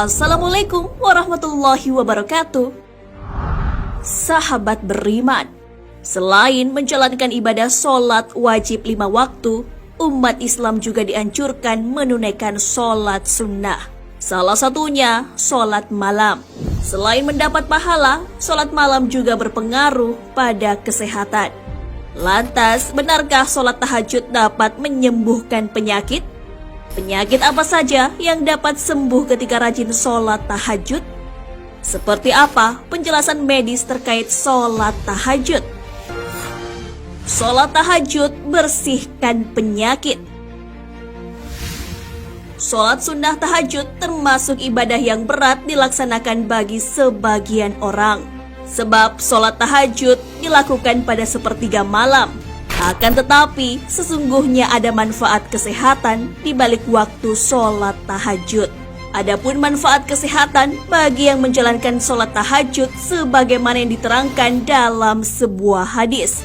Assalamualaikum warahmatullahi wabarakatuh. Sahabat beriman, selain menjalankan ibadah sholat wajib 5 waktu, umat Islam juga dianjurkan menunaikan sholat sunnah. Salah satunya sholat malam. Selain mendapat pahala, sholat malam juga berpengaruh pada kesehatan. Lantas, benarkah sholat tahajud dapat menyembuhkan penyakit? Penyakit apa saja yang dapat sembuh ketika rajin sholat tahajud? Seperti apa penjelasan medis terkait sholat tahajud? Sholat tahajud bersihkan penyakit. Sholat sunnah tahajud termasuk ibadah yang berat dilaksanakan bagi sebagian orang. Sebab sholat tahajud dilakukan pada sepertiga malam. Akan tetapi, sesungguhnya ada manfaat kesehatan di balik waktu sholat tahajud. Adapun manfaat kesehatan bagi yang menjalankan sholat tahajud sebagaimana yang diterangkan dalam sebuah hadis.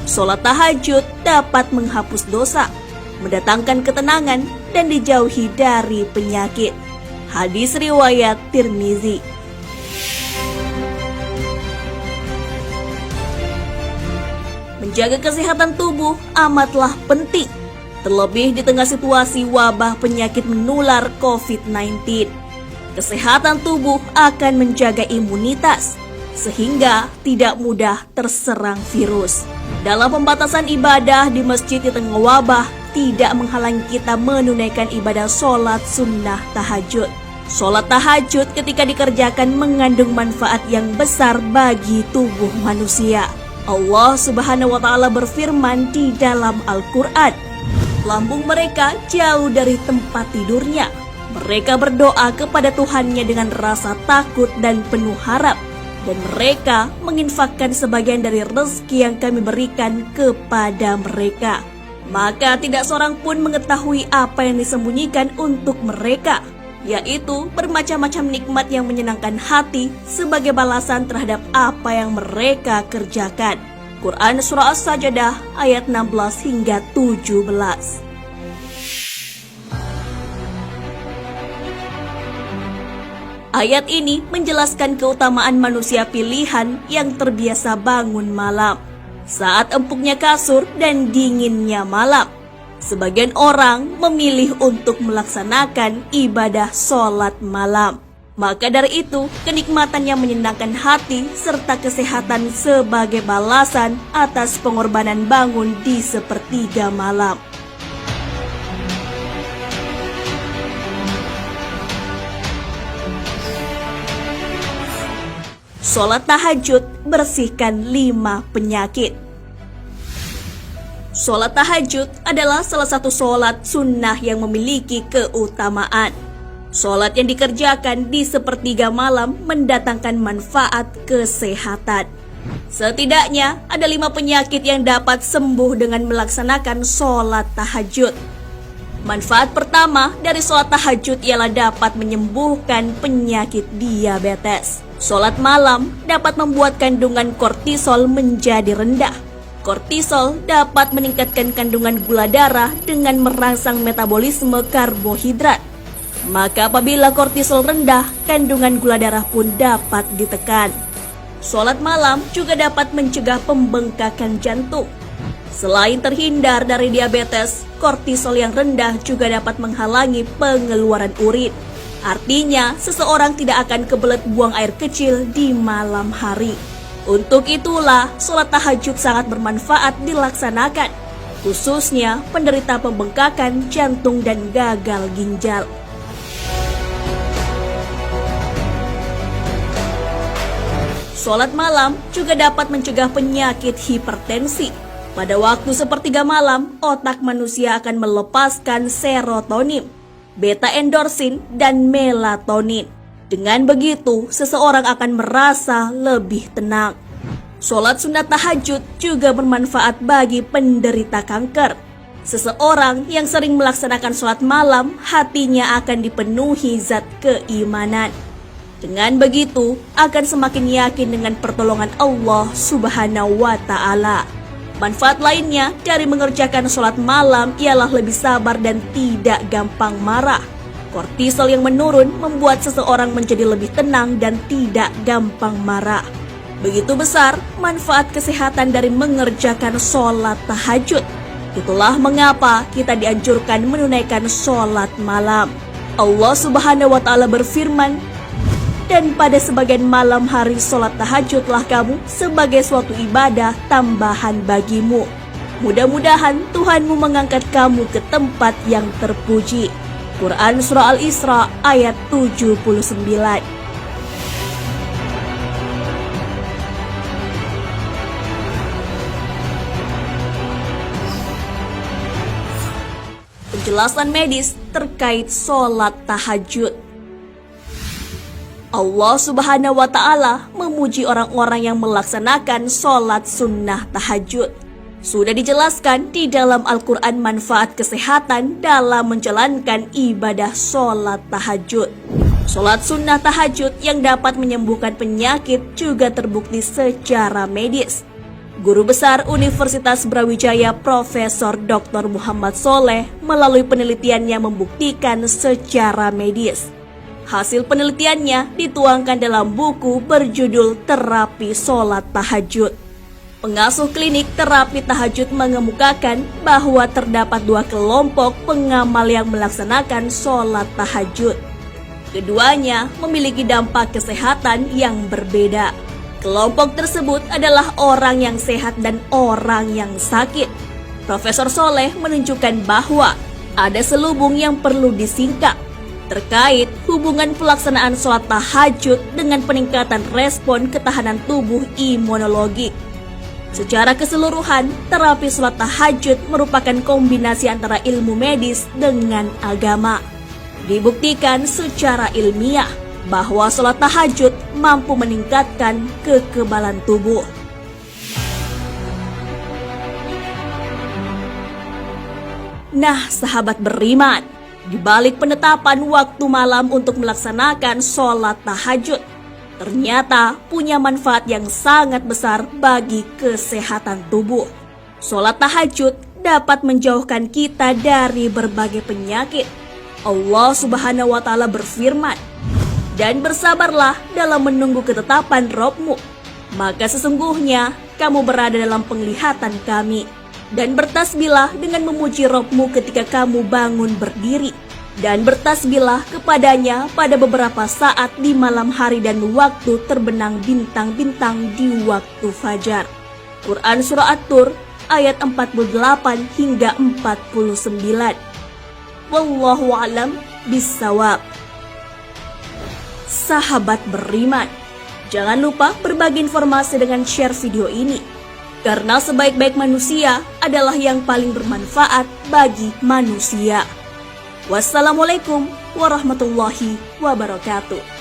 Sholat tahajud dapat menghapus dosa, mendatangkan ketenangan, dan dijauhi dari penyakit. Hadis riwayat Tirmizi. Menjaga kesehatan tubuh amatlah penting, terlebih di tengah situasi wabah penyakit menular COVID-19. Kesehatan tubuh akan menjaga imunitas, sehingga tidak mudah terserang virus. Dalam pembatasan ibadah di masjid di tengah wabah, tidak menghalangi kita menunaikan ibadah sholat sunnah tahajud. Sholat tahajud ketika dikerjakan mengandung manfaat yang besar bagi tubuh manusia. Allah Subhanahu wa Ta'ala berfirman di dalam Al-Quran, lambung mereka jauh dari tempat tidurnya. Mereka berdoa kepada Tuhannya dengan rasa takut dan penuh harap, dan mereka menginfakkan sebagian dari rezeki yang kami berikan kepada mereka. Maka tidak seorang pun mengetahui apa yang disembunyikan untuk mereka, yaitu bermacam-macam nikmat yang menyenangkan hati sebagai balasan terhadap apa yang mereka kerjakan. Quran Surah As-Sajdah ayat 16 hingga 17. Ayat ini menjelaskan keutamaan manusia pilihan yang terbiasa bangun malam saat empuknya kasur dan dinginnya malam. Sebagian orang memilih untuk melaksanakan ibadah sholat malam. Maka dari itu, kenikmatan yang menyenangkan hati serta kesehatan sebagai balasan atas pengorbanan bangun di sepertiga malam. Sholat tahajud bersihkan 5 penyakit. Sholat tahajud adalah salah satu sholat sunnah yang memiliki keutamaan. Sholat yang dikerjakan di sepertiga malam mendatangkan manfaat kesehatan. Setidaknya ada 5 penyakit yang dapat sembuh dengan melaksanakan sholat tahajud. Manfaat pertama dari sholat tahajud ialah dapat menyembuhkan penyakit diabetes. Sholat malam dapat membuat kandungan kortisol menjadi rendah. Kortisol dapat meningkatkan kandungan gula darah dengan merangsang metabolisme karbohidrat. Maka apabila kortisol rendah, kandungan gula darah pun dapat ditekan. Sholat malam juga dapat mencegah pembengkakan jantung. Selain terhindar dari diabetes, kortisol yang rendah juga dapat menghalangi pengeluaran urin. Artinya, seseorang tidak akan kebelet buang air kecil di malam hari. Untuk itulah, sholat tahajud sangat bermanfaat dilaksanakan, khususnya penderita pembengkakan jantung dan gagal ginjal. Sholat malam juga dapat mencegah penyakit hipertensi. Pada waktu sepertiga malam, otak manusia akan melepaskan serotonin, beta endorfin, dan melatonin. Dengan begitu, seseorang akan merasa lebih tenang. Sholat sunat tahajud juga bermanfaat bagi penderita kanker. Seseorang yang sering melaksanakan sholat malam, hatinya akan dipenuhi zat keimanan. Dengan begitu, akan semakin yakin dengan pertolongan Allah Subhanahu wa Ta'ala. Manfaat lainnya dari mengerjakan sholat malam ialah lebih sabar dan tidak gampang marah. Kortisol yang menurun membuat seseorang menjadi lebih tenang dan tidak gampang marah. Begitu besar manfaat kesehatan dari mengerjakan sholat tahajud. Itulah mengapa kita dianjurkan menunaikan sholat malam. Allah Subhanahu wa Ta'ala berfirman, "Dan pada sebagian malam hari sholat tahajudlah kamu sebagai suatu ibadah tambahan bagimu. Mudah-mudahan Tuhanmu mengangkat kamu ke tempat yang terpuji." Quran Surah Al-Isra ayat 79. Penjelasan medis terkait sholat tahajud. Allah Subhanahu wa Ta'ala memuji orang-orang yang melaksanakan sholat sunnah tahajud. Sudah dijelaskan di dalam Al-Quran manfaat kesehatan dalam menjalankan ibadah sholat tahajud. Sholat sunnah tahajud yang dapat menyembuhkan penyakit juga terbukti secara medis. Guru Besar Universitas Brawijaya Profesor Dr. Muhammad Soleh melalui penelitiannya membuktikan secara medis. Hasil penelitiannya dituangkan dalam buku berjudul Terapi Sholat Tahajud. Pengasuh klinik terapi tahajud mengemukakan bahwa terdapat dua kelompok pengamal yang melaksanakan sholat tahajud. Keduanya memiliki dampak kesehatan yang berbeda. Kelompok tersebut adalah orang yang sehat dan orang yang sakit. Profesor Soleh menunjukkan bahwa ada selubung yang perlu disingkap terkait hubungan pelaksanaan sholat tahajud dengan peningkatan respon ketahanan tubuh imunologik. Secara keseluruhan, terapi sholat tahajud merupakan kombinasi antara ilmu medis dengan agama. Dibuktikan secara ilmiah bahwa sholat tahajud mampu meningkatkan kekebalan tubuh. Nah, sahabat beriman, di balik penetapan waktu malam untuk melaksanakan sholat tahajud, ternyata punya manfaat yang sangat besar bagi kesehatan tubuh. Sholat tahajud dapat menjauhkan kita dari berbagai penyakit. Allah Subhanahu wa Ta'ala berfirman, "Dan bersabarlah dalam menunggu ketetapan Rabb-Mu, maka sesungguhnya kamu berada dalam penglihatan kami. Dan bertasbihlah dengan memuji Rabb-Mu ketika kamu bangun berdiri. Dan bertasbihlah kepadanya pada beberapa saat di malam hari dan waktu terbenam bintang-bintang di waktu fajar." Quran Surah At-Tur ayat 48 hingga 49. Wallahu a'lam bissawab. Sahabat beriman, jangan lupa berbagi informasi dengan share video ini. Karena sebaik-baik manusia adalah yang paling bermanfaat bagi manusia. Wassalamualaikum warahmatullahi wabarakatuh.